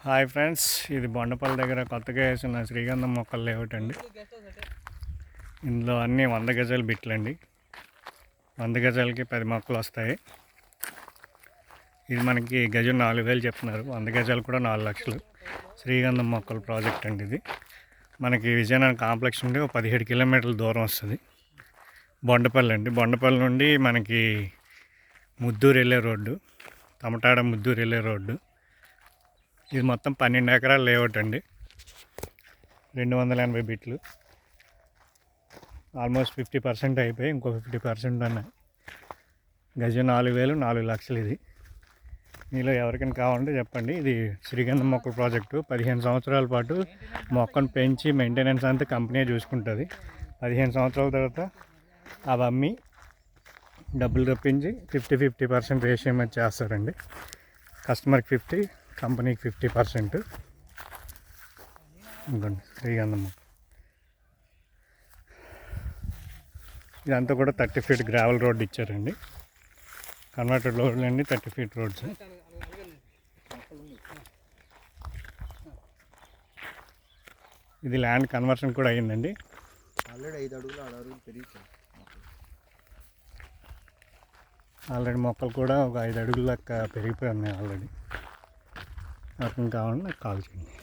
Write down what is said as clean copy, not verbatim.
Hi friends, ఇది బొండపల్లి దగ్గర కొత్తగా వేసిన శ్రీగంధం మొక్కలు లేఅవుట్ అండి. ఇందులో అన్నీ 100 గజాల బిట్లండి. 100 గజాలకి 10 మొక్కలు వస్తాయి. ఇది మనకి గజం 4,000 చెప్తున్నారు. 100 గజాలు కూడా 4 లక్షలు. శ్రీగంధం మొక్కల ప్రాజెక్ట్ అండి ఇది. మనకి విజయనగరం కాంప్లెక్స్ నుండి ఒక 17 కిలోమీటర్ల దూరం వస్తుంది. బొండపల్లి అండి. బొండపల్లి నుండి మనకి ముద్దూరు వెళ్ళే రోడ్డు, తమటాడ ముద్దూరు వెళ్ళే రోడ్డు. ఇది మొత్తం 12 ఎకరాల లేఅవుట్ అండి. 280 బిట్లు. ఆల్మోస్ట్ 50% అయిపోయి, ఇంకో 50% ఉన్నాయి. గజం 4,000, 4 లక్షలు. ఇది మీలో ఎవరికైనా కావాలంటే చెప్పండి. ఇది శ్రీగంధం మొక్కల ప్రాజెక్టు. 15 సంవత్సరాల పాటు మొక్కను పెంచి మెయింటెనెన్స్ అంతా కంపెనీ చూసుకుంటుంది. 15 సంవత్సరాల తర్వాత అవి అమ్మి డబ్బులు తప్పించి 50% రేషియో మీద చేస్తారండి. కస్టమర్కి 50, కంపెనీకి 50%. ఇంకోండి శ్రీగంధం. ఇదంతా కూడా 30 ఫీట్ గ్రావెల్ రోడ్ ఇచ్చారండి. కన్వర్టెడ్ రోడ్లు అండి, 30 ఫీట్ రోడ్స్. ఇది ల్యాండ్ కన్వర్షన్ కూడా అయ్యిందండి. ఆల్రెడీ మొక్కలు కూడా ఒక 5 అడుగుల లెక్క పెరిగిపోయి ఉన్నాయి ఆల్రెడీ. అర్థం కావాలని నాకు కాల్ చేయండి.